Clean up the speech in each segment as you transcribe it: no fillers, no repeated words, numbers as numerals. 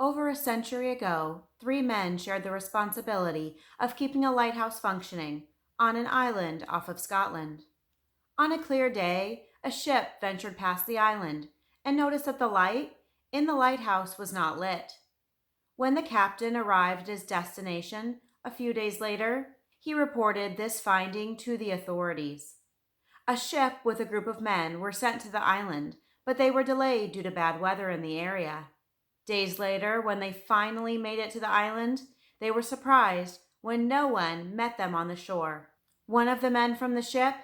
Over a century ago, three men shared the responsibility of keeping a lighthouse functioning on an island off of Scotland. On a clear day, a ship ventured past the island and noticed that the light in the lighthouse was not lit. When the captain arrived at his destination a few days later, he reported this finding to the authorities. A ship with a group of men were sent to the island, but they were delayed due to bad weather in the area. Days later, when they finally made it to the island, they were surprised when no one met them on the shore. One of the men from the ship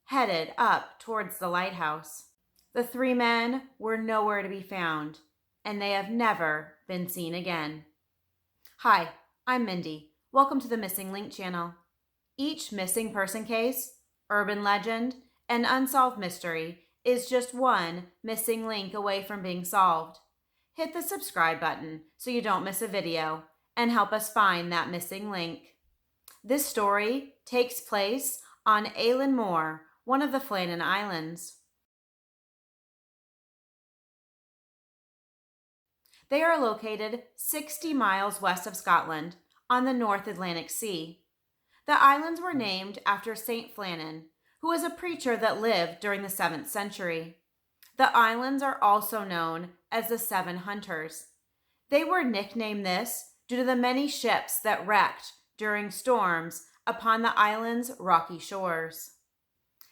headed up towards the lighthouse. The three men were nowhere to be found, and they have never been seen again. Hi, I'm Mindy. Welcome to the Missing Link channel. Each missing person case, urban legend, and unsolved mystery is just one missing link away from being solved. Hit the subscribe button so you don't miss a video and help us find that missing link. This story takes place on Eilean Mor, one of the Flannan Islands. They are located 60 miles west of Scotland on the North Atlantic Sea. The islands were named after Saint Flannan, who was a preacher that lived during the 7th century. The islands are also known as the Seven Hunters. They were nicknamed this due to the many ships that wrecked during storms upon the island's rocky shores.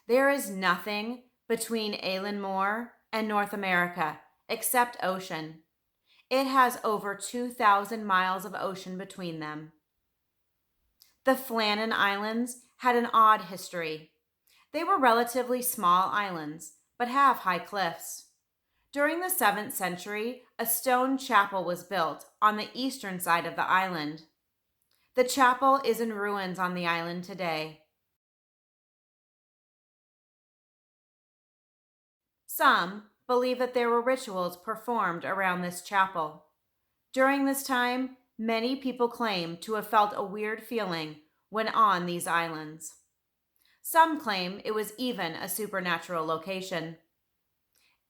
There is nothing between Eilean Mor and North America except ocean. It has over 2,000 miles of ocean between them. The Flannan Islands had an odd history. They were relatively small islands, but have high cliffs. During the 7th century, a stone chapel was built on the eastern side of the island. The chapel is in ruins on the island today. Some believe that there were rituals performed around this chapel. During this time, many people claim to have felt a weird feeling when on these islands. Some claim it was even a supernatural location.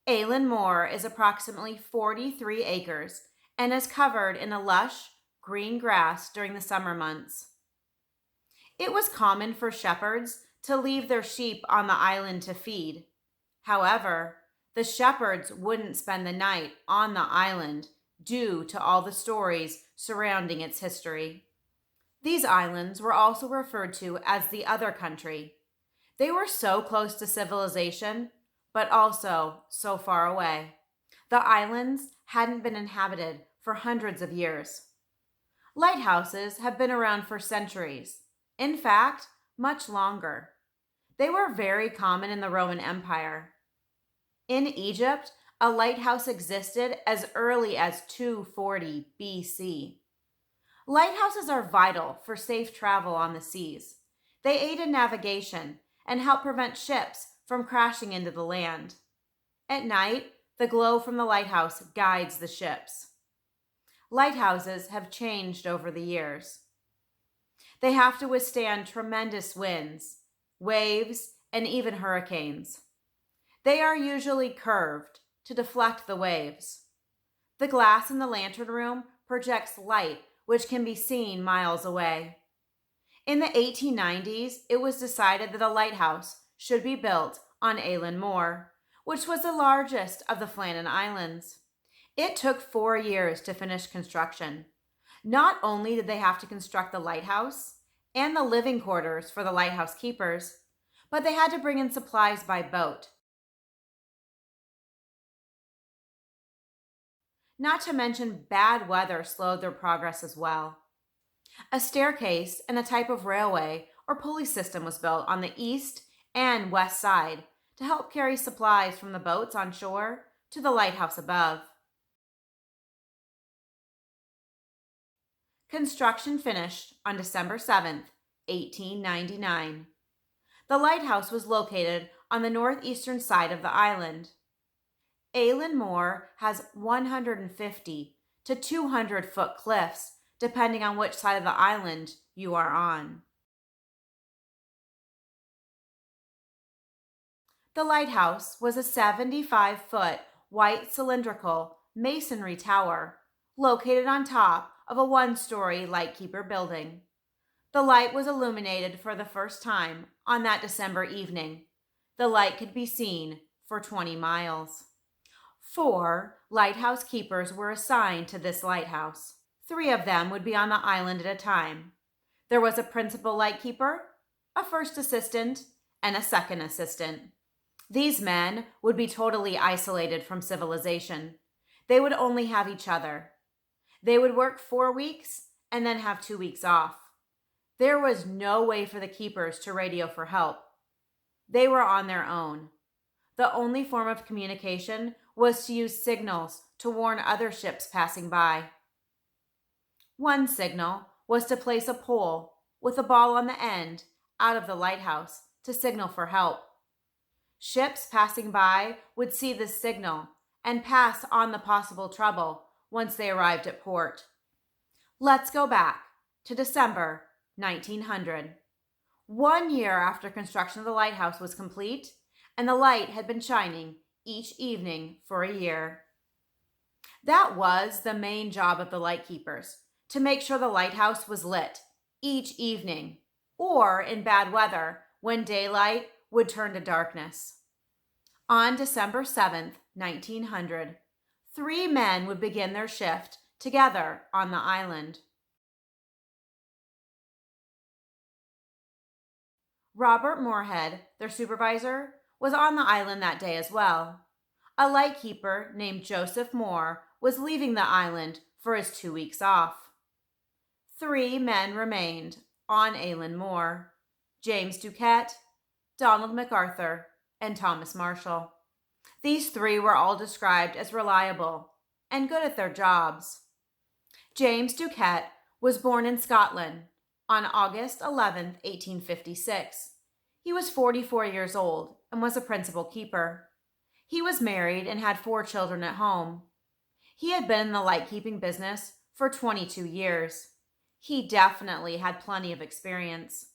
Eilean Mor is approximately 43 acres and is covered in a lush, green grass during the summer months. It was common for shepherds to leave their sheep on the island to feed. However, the shepherds wouldn't spend the night on the island due to all the stories surrounding its history. These islands were also referred to as the Other Country. They were so close to civilization, but also so far away. The islands hadn't been inhabited for hundreds of years. Lighthouses have been around for centuries. In fact, much longer. They were very common in the Roman Empire. In Egypt, a lighthouse existed as early as 240 BC. Lighthouses are vital for safe travel on the seas. They aid in navigation and help prevent ships from crashing into the land. At night, the glow from the lighthouse guides the ships. Lighthouses have changed over the years. They have to withstand tremendous winds, waves, and even hurricanes. They are usually curved to deflect the waves. The glass in the lantern room projects light which can be seen miles away. In the 1890s, it was decided that a lighthouse should be built on Eilean Mor, which was the largest of the Flannan Islands. It took 4 years to finish construction. Not only did they have to construct the lighthouse and the living quarters for the lighthouse keepers, but they had to bring in supplies by boat. Not to mention bad weather slowed their progress as well. A staircase and a type of railway or pulley system was built on the east and west side to help carry supplies from the boats on shore to the lighthouse above. Construction finished on December 7th, 1899. The lighthouse was located on the northeastern side of the island. Eilean Mor has 150 to 200-foot cliffs, depending on which side of the island you are on. The lighthouse was a 75-foot white cylindrical masonry tower located on top of a one-story lightkeeper building. The light was illuminated for the first time on that December evening. The light could be seen for 20 miles. 4 lighthouse keepers were assigned to this lighthouse. 3 of them would be on the island at a time. There was a principal lightkeeper, a first assistant, and a second assistant. These men would be totally isolated from civilization. They would only have each other. They would work 4 weeks and then have 2 weeks off. There was no way for the keepers to radio for help. They were on their own. The only form of communication was to use signals to warn other ships passing by. One signal was to place a pole with a ball on the end out of the lighthouse to signal for help. Ships passing by would see this signal and pass on the possible trouble once they arrived at port. Let's go back to December 1900. 1 year after construction of the lighthouse was complete, and the light had been shining each evening for a year. That was the main job of the lightkeepers, to make sure the lighthouse was lit each evening, or in bad weather when daylight would turn to darkness. On December 7th, 1900, 3 men would begin their shift together on the island. Robert Moorhead, their supervisor, was on the island that day as well. A lightkeeper named Joseph Moore was leaving the island for his 2 weeks off. 3 men remained on Aylen Moore: James Duquette, Donald MacArthur, and Thomas Marshall. These 3 were all described as reliable and good at their jobs. James Duquette was born in Scotland on August 11, 1856. He was 44 years old and was a principal keeper. He was married and had 4 children at home. He had been in the lightkeeping business for 22 years. He definitely had plenty of experience.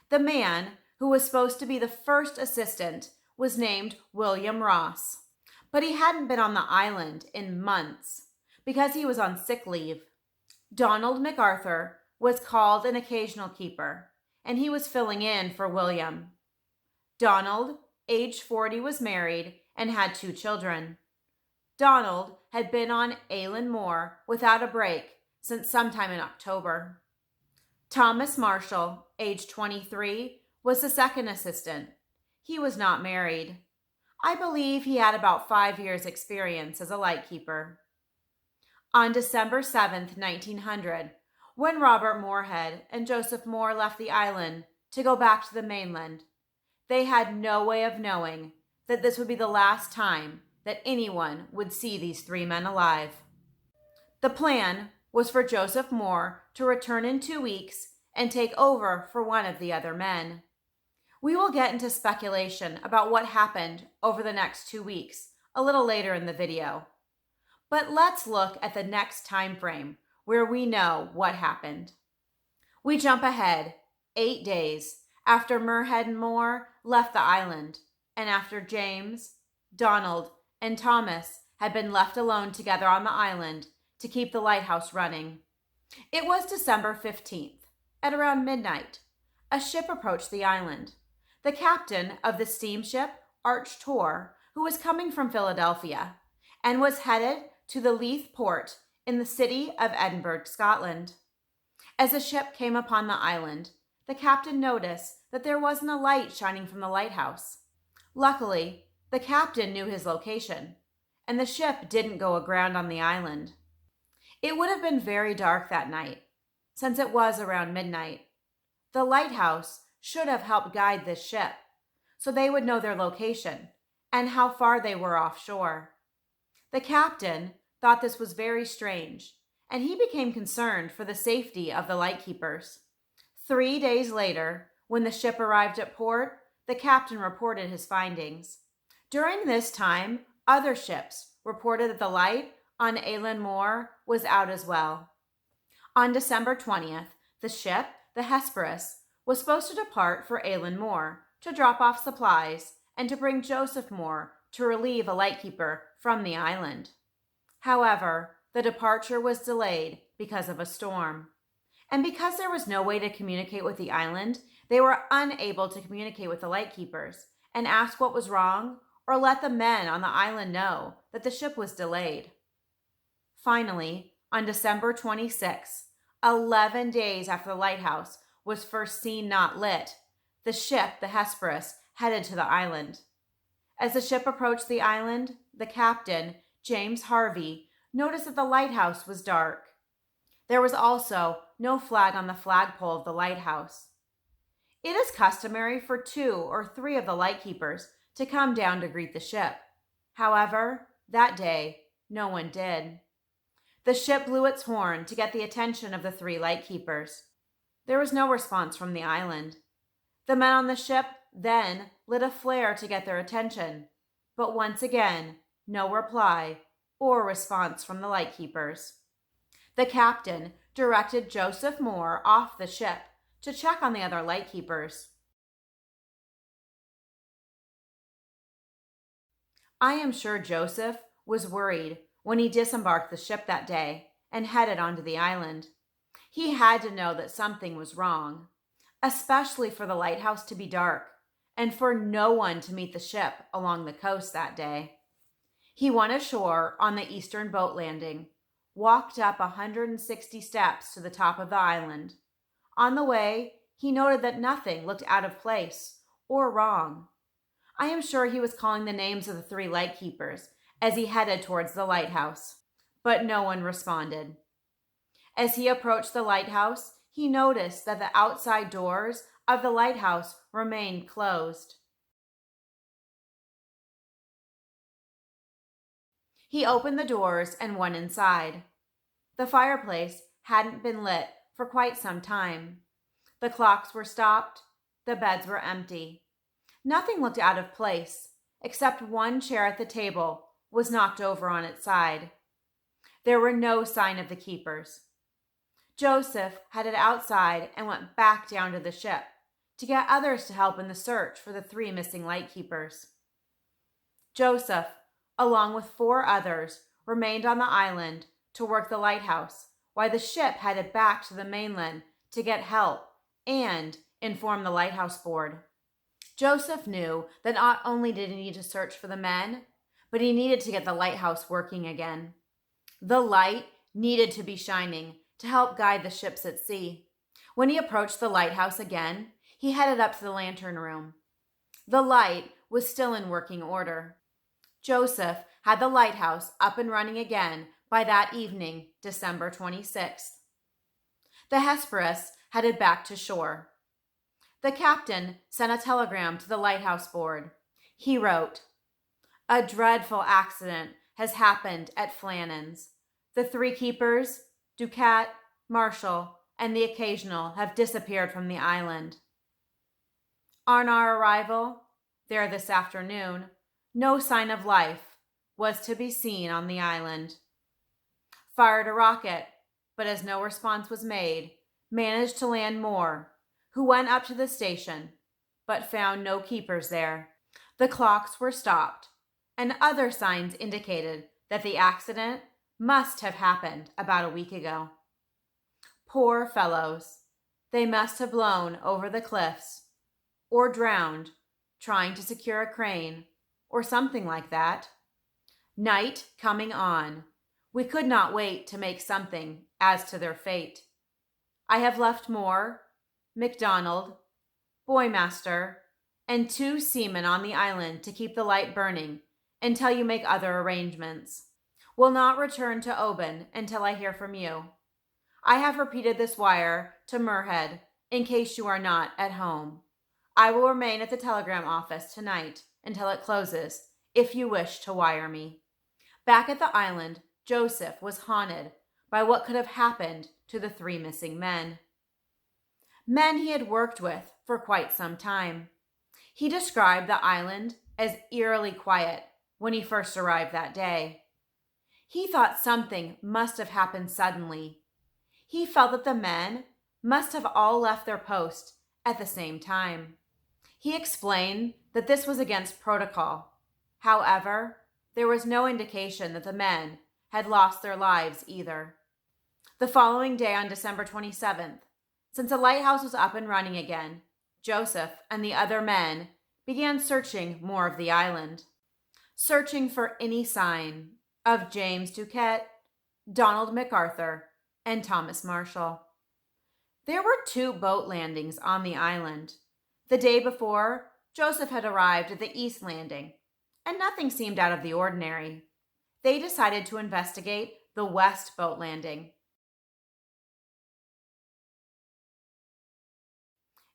The man who was supposed to be the first assistant was named William Ross, but he hadn't been on the island in months because he was on sick leave. Donald MacArthur was called an occasional keeper, and he was filling in for William. Donald, age 40, was married and had 2 children. Donald had been on Aylen Moore without a break since sometime in October. Thomas Marshall, age 23, was the second assistant. He was not married. I believe he had about 5 years' experience as a lightkeeper. On December 7th, 1900, when Robert Moorhead and Joseph Moore left the island to go back to the mainland, they had no way of knowing that this would be the last time that anyone would see these 3 men alive. The plan was for Joseph Moore to return in 2 weeks and take over for one of the other men. We will get into speculation about what happened over the next 2 weeks a little later in the video. But let's look at the next time frame where we know what happened. We jump ahead 8 days after Moorhead and Moore left the island, and after James, Donald, and Thomas had been left alone together on the island to keep the lighthouse running. It was December 15th. At around midnight, a ship approached the island. The captain of the steamship Arch Tor, who was coming from Philadelphia and was headed to the Leith port in the city of Edinburgh, Scotland. As the ship came upon the island, the captain noticed that there wasn't a light shining from the lighthouse. Luckily, the captain knew his location, and the ship didn't go aground on the island. It would have been very dark that night, since it was around midnight. The lighthouse should have helped guide this ship, so they would know their location and how far they were offshore. The captain thought this was very strange, and he became concerned for the safety of the lightkeepers. 3 days later, when the ship arrived at port, the captain reported his findings. During this time, other ships reported that the light on Aylen Moore was out as well. On December 20th, the ship, the Hesperus, was supposed to depart for Aylen Moore to drop off supplies and to bring Joseph Moore to relieve a lightkeeper from the island. However, the departure was delayed because of a storm. And because there was no way to communicate with the island, they were unable to communicate with the lightkeepers and ask what was wrong or let the men on the island know that the ship was delayed. Finally, on December 26, 11 days after the lighthouse was first seen not lit, the ship, the Hesperus, headed to the island. As the ship approached the island, the captain, James Harvey, noticed that the lighthouse was dark. There was also no flag on the flagpole of the lighthouse. It is customary for 2 or 3 of the lightkeepers to come down to greet the ship. However, that day, no one did. The ship blew its horn to get the attention of the 3 lightkeepers. There was no response from the island. The men on the ship then lit a flare to get their attention, but once again, no reply or response from the lightkeepers. The captain directed Joseph Moore off the ship to check on the other lightkeepers. I am sure Joseph was worried when he disembarked the ship that day and headed onto the island. He had to know that something was wrong, especially for the lighthouse to be dark and for no one to meet the ship along the coast that day. He went ashore on the eastern boat landing, walked up 160 steps to the top of the island. On the way, he noted that nothing looked out of place or wrong. I am sure he was calling the names of the 3 lightkeepers as he headed towards the lighthouse, but no one responded. As he approached the lighthouse, he noticed that the outside doors of the lighthouse remained closed. He opened the doors and went inside. The fireplace hadn't been lit for quite some time. The clocks were stopped. The beds were empty. Nothing looked out of place, except one chair at the table was knocked over on its side. There were no sign of the keepers. Joseph headed outside and went back down to the ship to get others to help in the search for the 3 missing lightkeepers. Joseph, along with 4 others, remained on the island to work the lighthouse while the ship headed back to the mainland to get help and inform the lighthouse board. Joseph knew that not only did he need to search for the men, but he needed to get the lighthouse working again. The light needed to be shining to help guide the ships at sea. When he approached the lighthouse again, he headed up to the lantern room. The light was still in working order. Joseph had the lighthouse up and running again by that evening, December 26th. The Hesperus headed back to shore. The captain sent a telegram to the lighthouse board. He wrote, "A dreadful accident has happened at Flannan's. The 3 keepers, Ducat, Marshall, and the Occasional, have disappeared from the island. On our arrival there this afternoon, no sign of life was to be seen on the island. Fired a rocket, but as no response was made, managed to land Moore, who went up to the station, but found no keepers there. The clocks were stopped, and other signs indicated that the accident must have happened about a week ago. Poor fellows, they must have blown over the cliffs, or drowned trying to secure a crane, or something like that. Night coming on, we could not wait to make something as to their fate. I have left Moore, MacDonald, Boymaster, and 2 seamen on the island to keep the light burning until you make other arrangements. Will not return to Oban until I hear from you. I have repeated this wire to Muirhead in case you are not at home. I will remain at the telegram office tonight until it closes, if you wish to wire me." Back at the island, Joseph was haunted by what could have happened to the 3 missing men. Men he had worked with for quite some time. He described the island as eerily quiet when he first arrived that day. He thought something must have happened suddenly. He felt that the men must have all left their post at the same time. He explained that this was against protocol. However, there was no indication that the men had lost their lives either. The following day, on December 27th, since the lighthouse was up and running again, Joseph and the other men began searching more of the island, searching for any sign of James Duquette, Donald MacArthur, and Thomas Marshall. There were 2 boat landings on the island. The day before, Joseph had arrived at the East Landing, and nothing seemed out of the ordinary. They decided to investigate the West Boat Landing.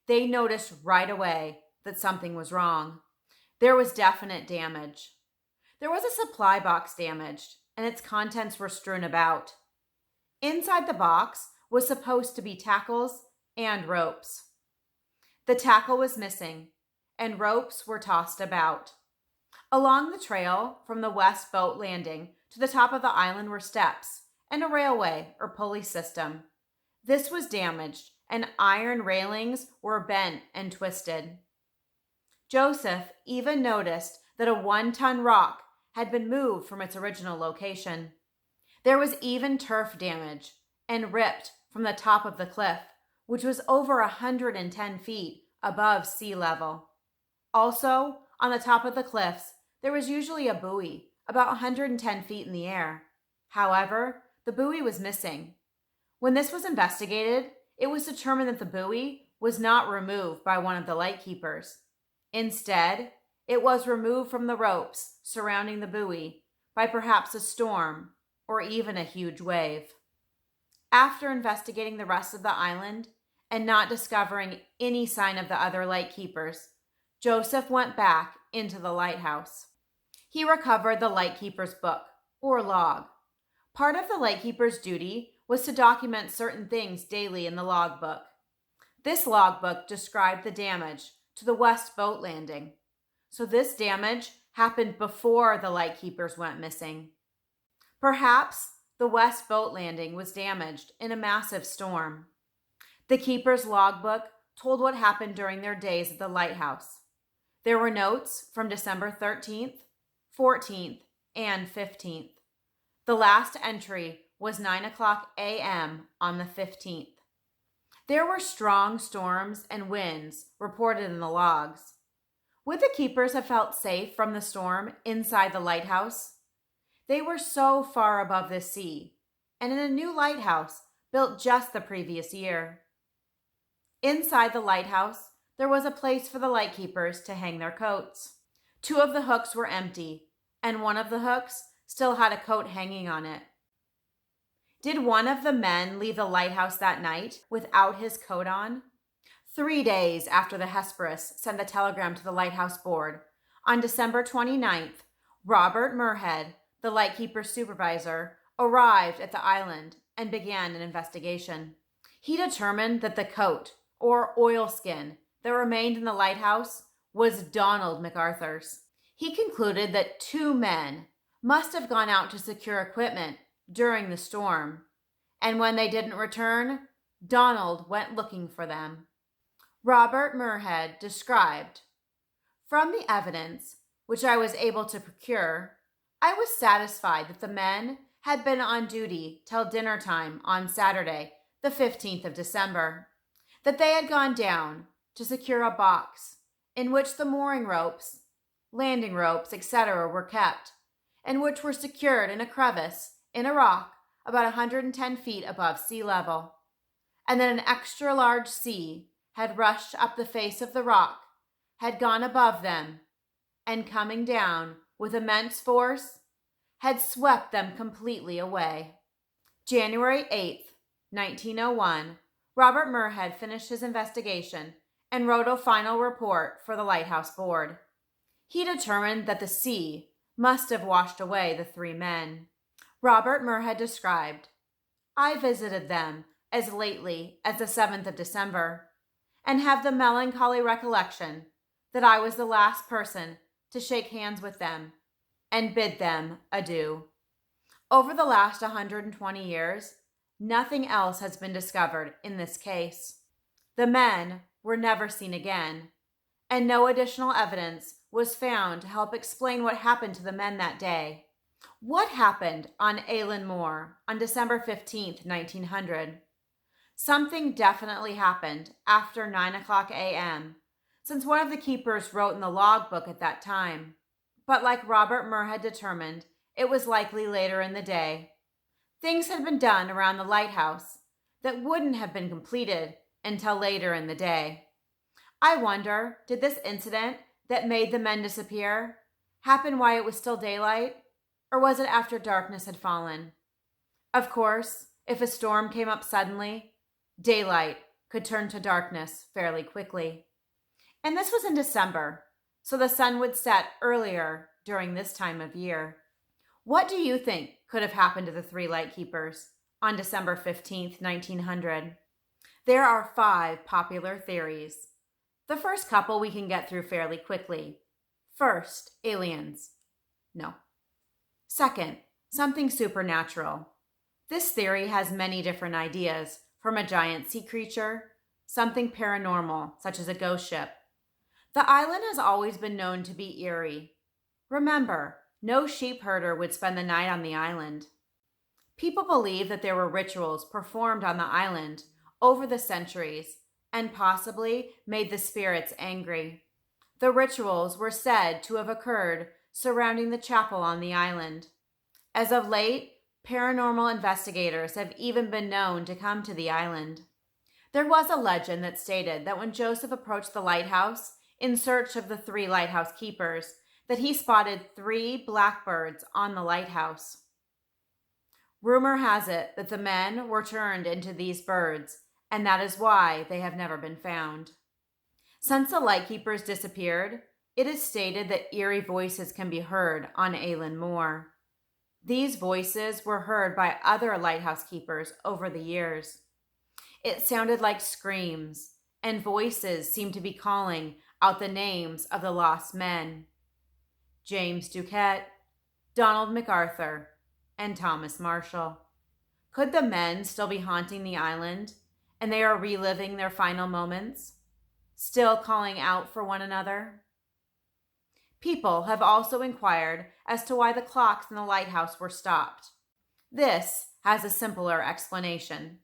They noticed right away that something was wrong. There was definite damage. There was a supply box damaged, and its contents were strewn about. Inside the box was supposed to be tackles and ropes. The tackle was missing, and ropes were tossed about. Along the trail from the West Boat Landing to the top of the island were steps and a railway or pulley system. This was damaged, and iron railings were bent and twisted. Joseph even noticed that a 1-ton rock had been moved from its original location. There was even turf damage and ripped from the top of the cliff, which was over 110 feet above sea level. Also, on the top of the cliffs, there was usually a buoy about 110 feet in the air. However, the buoy was missing. When this was investigated, it was determined that the buoy was not removed by one of the lightkeepers. Instead, it was removed from the ropes surrounding the buoy by perhaps a storm or even a huge wave. After investigating the rest of the island and not discovering any sign of the other lightkeepers, Joseph went back into the lighthouse. He recovered the lightkeeper's book, or log. Part of the lightkeeper's duty was to document certain things daily in the logbook. This logbook described the damage to the West Boat Landing. So this damage happened before the lightkeepers went missing. Perhaps the West Boat Landing was damaged in a massive storm. The keeper's logbook told what happened during their days at the lighthouse. There were notes from December 13th, 14th, and 15th. The last entry was 9:00 a.m. on the 15th. There were strong storms and winds reported in the logs. Would the keepers have felt safe from the storm inside the lighthouse? They were so far above the sea, and in a new lighthouse built just the previous year. Inside the lighthouse, there was a place for the lightkeepers to hang their coats. 2 of the hooks were empty, and one of the hooks still had a coat hanging on it. Did one of the men leave the lighthouse that night without his coat on? 3 days after the Hesperus sent the telegram to the lighthouse board, on December 29th, Robert Murhead, the lightkeeper's supervisor, arrived at the island and began an investigation. He determined that the coat, or oilskin, that remained in the lighthouse was Donald MacArthur's. He concluded that 2 men must have gone out to secure equipment during the storm, and when they didn't return, Donald went looking for them. Robert Murhead described, "From the evidence which I was able to procure, I was satisfied that the men had been on duty till dinner time on Saturday, the 15th of December, that they had gone down to secure a box in which the mooring ropes, landing ropes, etc. were kept, and which were secured in a crevice in a rock about 110 feet above sea level, and that an extra large sea had rushed up the face of the rock, had gone above them, and coming down with immense force, had swept them completely away." January 8th, 1901, Robert Murhead finished his investigation and wrote a final report for the Lighthouse Board. He determined that the sea must have washed away the 3 men. Robert Murhead described, "I visited them as lately as the 7th of December, and have the melancholy recollection that I was the last person to shake hands with them and bid them adieu. Over the last 120 years, nothing else has been discovered in this case. The men were never seen again, and no additional evidence was found to help explain what happened to the men that day, What happened on Aylin Moor on December 15th, 1900? Something definitely happened after 9 o'clock a.m., since one of the keepers wrote in the logbook at that time. But like Robert Murr had determined, it was likely later in the day. Things had been done around the lighthouse that wouldn't have been completed until later in the day. I wonder, did this incident that made the men disappear happen while it was still daylight, or was it after darkness had fallen? Of course, if a storm came up suddenly, daylight could turn to darkness fairly quickly. And this was in December, so the sun would set earlier during this time of year. What do you think could have happened to the three lightkeepers on December 15th, 1900? There are 5 popular theories. The first couple we can get through fairly quickly. First, aliens. No. Second, something supernatural. This theory has many different ideas, from a giant sea creature, something paranormal, such as a ghost ship. The island has always been known to be eerie. Remember, no sheep herder would spend the night on the island. People believe that there were rituals performed on the island over the centuries and possibly made the spirits angry. The rituals were said to have occurred surrounding the chapel on the island. As of late, paranormal investigators have even been known to come to the island. There was a legend that stated that when Joseph approached the lighthouse in search of the 3 lighthouse keepers, that he spotted 3 blackbirds on the lighthouse. Rumor has it that the men were turned into these birds, and that is why they have never been found. Since the lightkeepers disappeared, it is stated that eerie voices can be heard on Aylin Moor. These voices were heard by other lighthouse keepers over the years. It sounded like screams, and voices seemed to be calling out the names of the lost men: James Duquette, Donald MacArthur, and Thomas Marshall. Could the men still be haunting the island, and they are reliving their final moments, still calling out for one another? People have also inquired as to why the clocks in the lighthouse were stopped. This has a simpler explanation.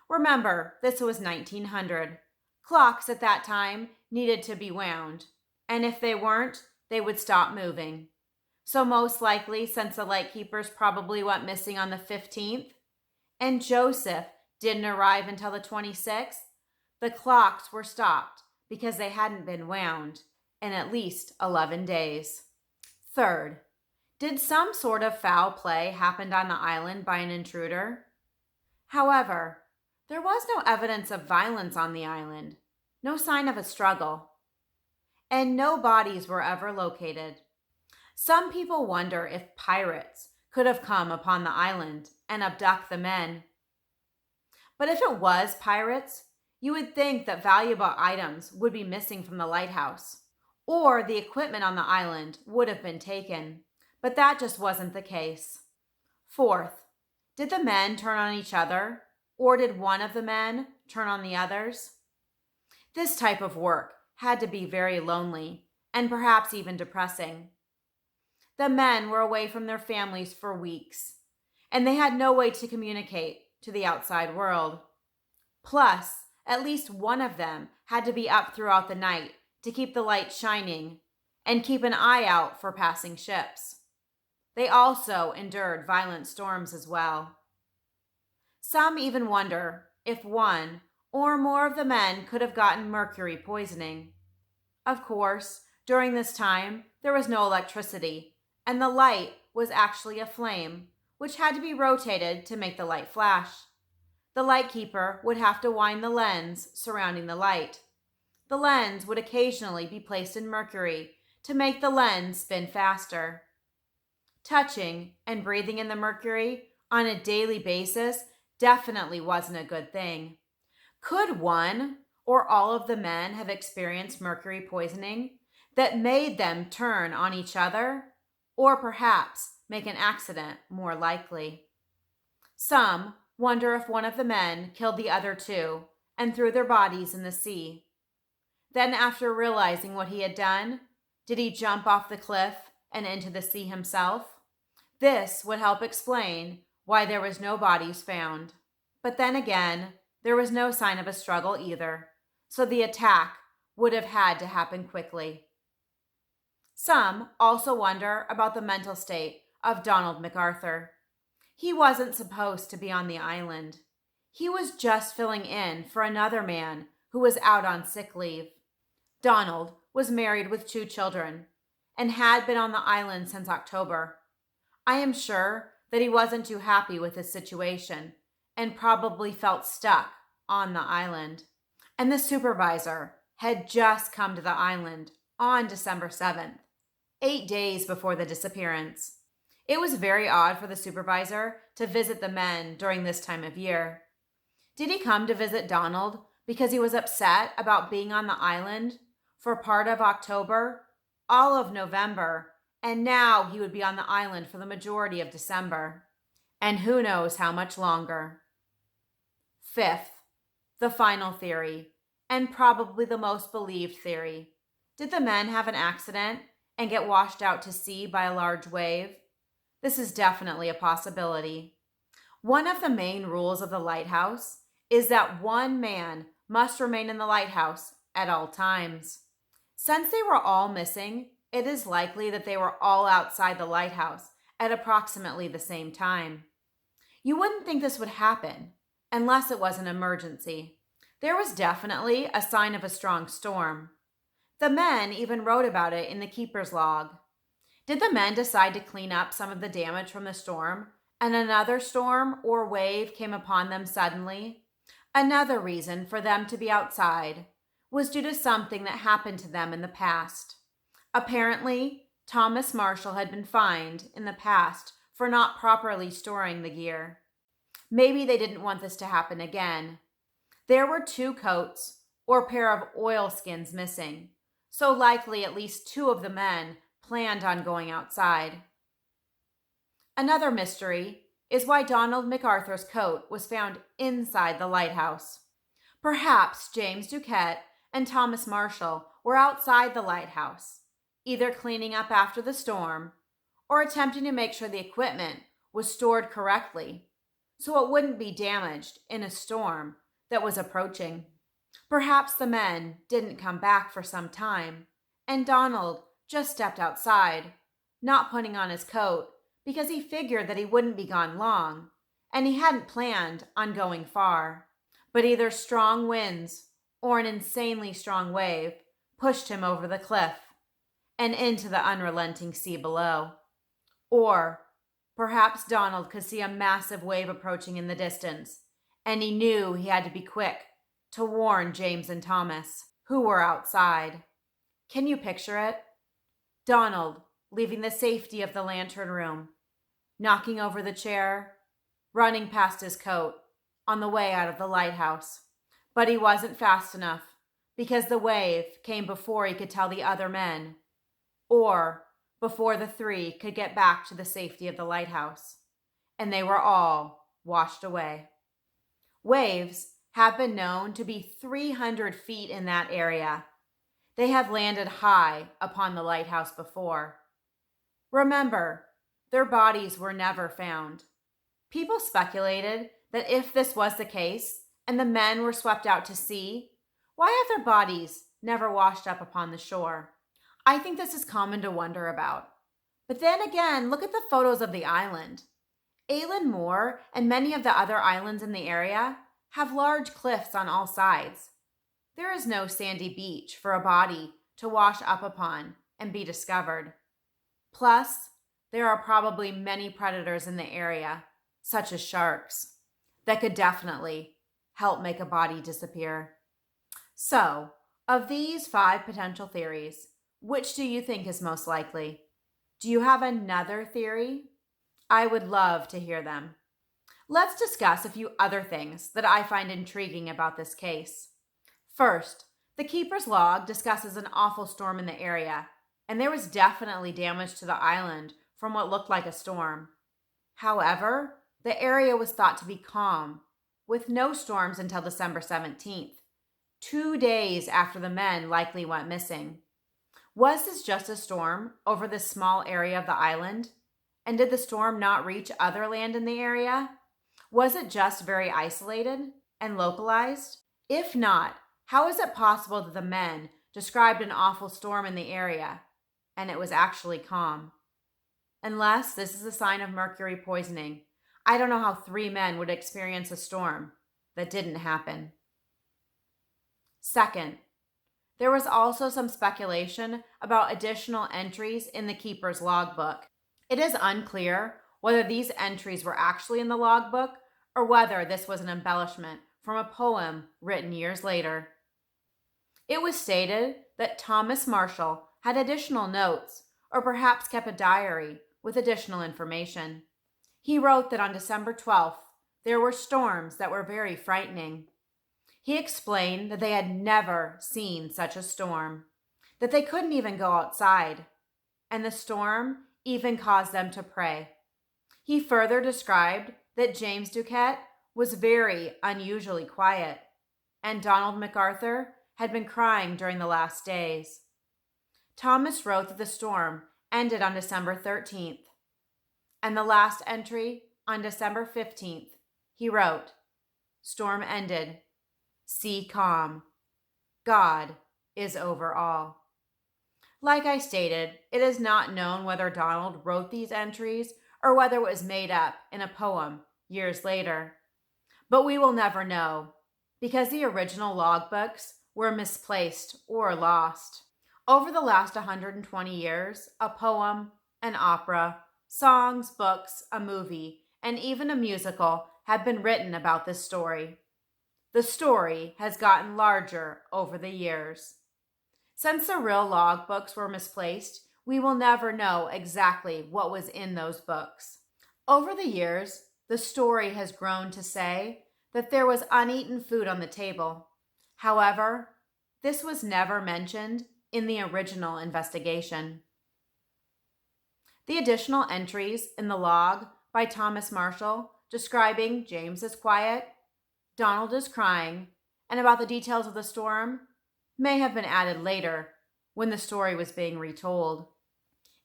Remember, this was 1900. Clocks at that time needed to be wound, and if they weren't, they would stop moving. So most likely, since the lightkeepers probably went missing on the 15th, and Joseph didn't arrive until the 26th, the clocks were stopped because they hadn't been wound in at least 11 days. Third, did some sort of foul play happen on the island by an intruder? However, there was no evidence of violence on the island, no sign of a struggle, and no bodies were ever located. Some people wonder if pirates could have come upon the island and abduct the men. But if it was pirates, you would think that valuable items would be missing from the lighthouse, or the equipment on the island would have been taken. But that just wasn't the case. Fourth, did the men turn on each other, or did one of the men turn on the others? This type of work had to be very lonely, and perhaps even depressing. The men were away from their families for weeks, and they had no way to communicate to the outside world. Plus, at least one of them had to be up throughout the night to keep the light shining and keep an eye out for passing ships. They also endured violent storms as well. Some even wonder if one or more of the men could have gotten mercury poisoning. Of course, during this time, there was no electricity, and the light was actually a flame, which had to be rotated to make the light flash. The lightkeeper would have to wind the lens surrounding the light. The lens would occasionally be placed in mercury to make the lens spin faster. Touching and breathing in the mercury on a daily basis definitely wasn't a good thing. Could one or all of the men have experienced mercury poisoning that made them turn on each other, or perhaps make an accident more likely? Some wonder if one of the men killed the other 2 and threw their bodies in the sea. Then, after realizing what he had done, did he jump off the cliff and into the sea himself? This would help explain why there was no bodies found. But then again, there was no sign of a struggle either, so the attack would have had to happen quickly. Some also wonder about the mental state of Donald MacArthur. He wasn't supposed to be on the island. He was just filling in for another man who was out on sick leave. Donald was married with 2 children and had been on the island since October. I am sure that he wasn't too happy with his situation and probably felt stuck on the island. And the supervisor had just come to the island on December 7th, 8 days before the disappearance. It was very odd for the supervisor to visit the men during this time of year. Did he come to visit Donald because he was upset about being on the island for part of October, all of November, and now he would be on the island for the majority of December, and who knows how much longer? Fifth, the final theory, and probably the most believed theory. Did the men have an accident and get washed out to sea by a large wave? This is definitely a possibility. One of the main rules of the lighthouse is that one man must remain in the lighthouse at all times. Since they were all missing, it is likely that they were all outside the lighthouse at approximately the same time. You wouldn't think this would happen unless it was an emergency. There was definitely a sign of a strong storm. The men even wrote about it in the keeper's log. Did the men decide to clean up some of the damage from the storm, and another storm or wave came upon them suddenly? Another reason for them to be outside was due to something that happened to them in the past. Apparently, Thomas Marshall had been fined in the past for not properly storing the gear. Maybe they didn't want this to happen again. There were 2 coats or pair of oilskins missing, so likely at least 2 of the men planned on going outside. Another mystery is why Donald MacArthur's coat was found inside the lighthouse. Perhaps James Duquette and Thomas Marshall were outside the lighthouse, either cleaning up after the storm or attempting to make sure the equipment was stored correctly so it wouldn't be damaged in a storm that was approaching. Perhaps the men didn't come back for some time, and Donald just stepped outside, not putting on his coat because he figured that he wouldn't be gone long, and he hadn't planned on going far. But either strong winds or an insanely strong wave pushed him over the cliff and into the unrelenting sea below. Or perhaps Donald could see a massive wave approaching in the distance, and he knew he had to be quick to warn James and Thomas, who were outside. Can you picture it? Donald leaving the safety of the lantern room, knocking over the chair, running past his coat on the way out of the lighthouse. But he wasn't fast enough because the wave came before he could tell the other men, or before the 3 could get back to the safety of the lighthouse, and they were all washed away. Waves have been known to be 300 feet in that area. They have landed high upon the lighthouse before. Remember, their bodies were never found. People speculated that if this was the case and the men were swept out to sea, why have their bodies never washed up upon the shore? I think this is common to wonder about. But then again, look at the photos of the island. Eilean Moor and many of the other islands in the area have large cliffs on all sides. There is no sandy beach for a body to wash up upon and be discovered. Plus, there are probably many predators in the area, such as sharks, that could definitely help make a body disappear. So, of these 5 potential theories, which do you think is most likely? Do you have another theory? I would love to hear them. Let's discuss a few other things that I find intriguing about this case. First, the keeper's log discusses an awful storm in the area, and there was definitely damage to the island from what looked like a storm. However, the area was thought to be calm, with no storms until December 17th, 2 days after the men likely went missing. Was this just a storm over this small area of the island? And did the storm not reach other land in the area? Was it just very isolated and localized? If not, how is it possible that the men described an awful storm in the area and it was actually calm? Unless this is a sign of mercury poisoning, I don't know how 3 men would experience a storm that didn't happen. Second, there was also some speculation about additional entries in the keeper's logbook. It is unclear whether these entries were actually in the logbook or whether this was an embellishment from a poem written years later. It was stated that Thomas Marshall had additional notes or perhaps kept a diary with additional information. He wrote that on December 12th, there were storms that were very frightening. He explained that they had never seen such a storm, that they couldn't even go outside, and the storm even caused them to pray. He further described that James Duquette was very unusually quiet, and Donald MacArthur had been crying during the last days. Thomas wrote that the storm ended on December 13th, and the last entry on December 15th, he wrote, "Storm ended. Sea calm. God is over all." Like I stated, it is not known whether Donald wrote these entries or whether it was made up in a poem years later. But we will never know, because the original logbooks were misplaced or lost. Over the last 120 years, a poem, an opera, songs, books, a movie, and even a musical have been written about this story. The story has gotten larger over the years. Since the real logbooks were misplaced, we will never know exactly what was in those books. Over the years, the story has grown to say that there was uneaten food on the table. However, this was never mentioned in the original investigation. The additional entries in the log by Thomas Marshall describing James as quiet, Donald is crying, and about the details of the storm may have been added later when the story was being retold.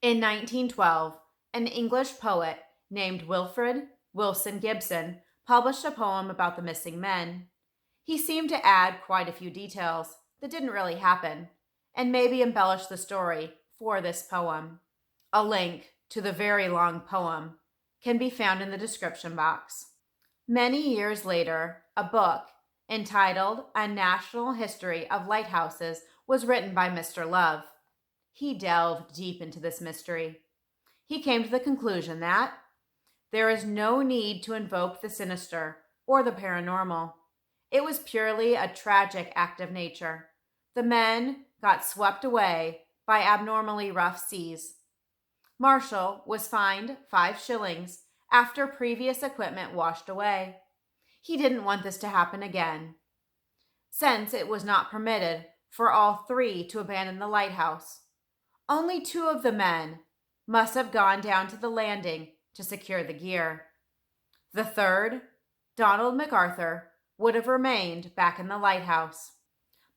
In 1912, an English poet named Wilfred Wilson Gibson published a poem about the missing men. He seemed to add quite a few details that didn't really happen, and maybe embellish the story for this poem. A link to the very long poem can be found in the description box. Many years later, a book entitled A National History of Lighthouses was written by Mr. Love. He delved deep into this mystery. He came to the conclusion that there is no need to invoke the sinister or the paranormal. It was purely a tragic act of nature. The men got swept away by abnormally rough seas. Marshall was fined 5 shillings after previous equipment washed away. He didn't want this to happen again, since it was not permitted for all 3 to abandon the lighthouse. Only 2 of the men must have gone down to the landing to secure the gear. The third, Donald MacArthur, would have remained back in the lighthouse.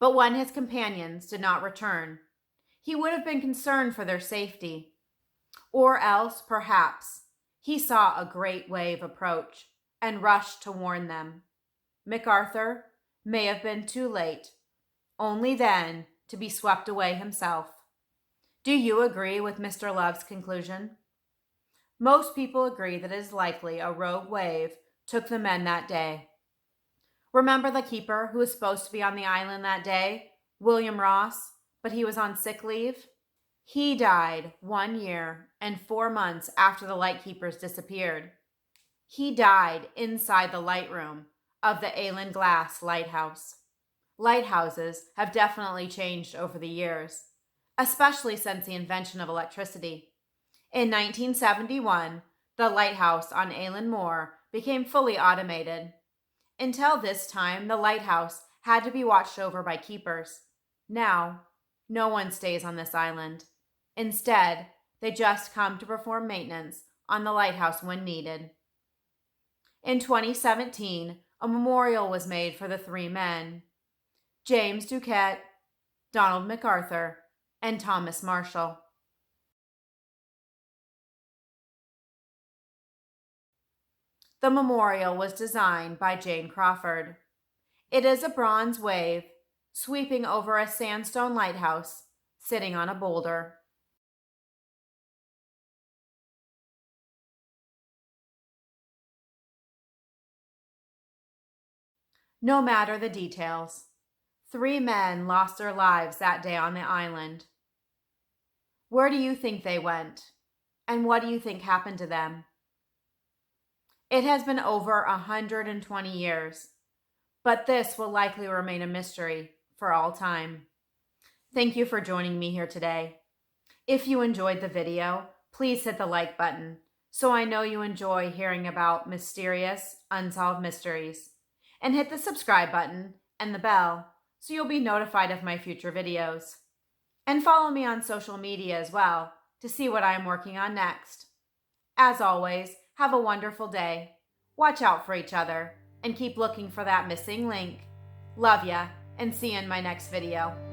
But when his companions did not return, he would have been concerned for their safety. Or else, perhaps, he saw a great wave approach and rushed to warn them. MacArthur may have been too late, only then to be swept away himself. Do you agree with Mr. Love's conclusion? Most people agree that it is likely a rogue wave took the men that day. Remember the keeper who was supposed to be on the island that day, William Ross, but he was on sick leave? He died 1 year and 4 months after the lightkeepers disappeared. He died inside the light room of the Allen Glass Lighthouse. Lighthouses have definitely changed over the years, especially since the invention of electricity. In 1971, the lighthouse on Allen Moor became fully automated. Until this time, the lighthouse had to be watched over by keepers. Now, no one stays on this island. Instead, they just come to perform maintenance on the lighthouse when needed. In 2017, a memorial was made for the 3 men, James Duquette, Donald MacArthur, and Thomas Marshall. The memorial was designed by Jane Crawford. It is a bronze wave sweeping over a sandstone lighthouse sitting on a boulder. No matter the details, 3 men lost their lives that day on the island. Where do you think they went? And what do you think happened to them? It has been over 120 years, but this will likely remain a mystery for all time. Thank you for joining me here today. If you enjoyed the video, please hit the like button so I know you enjoy hearing about mysterious, unsolved mysteries. And hit the subscribe button and the bell so you'll be notified of my future videos. And follow me on social media as well to see what I am working on next. As always, have a wonderful day. Watch out for each other and keep looking for that missing link. Love ya, and see you in my next video.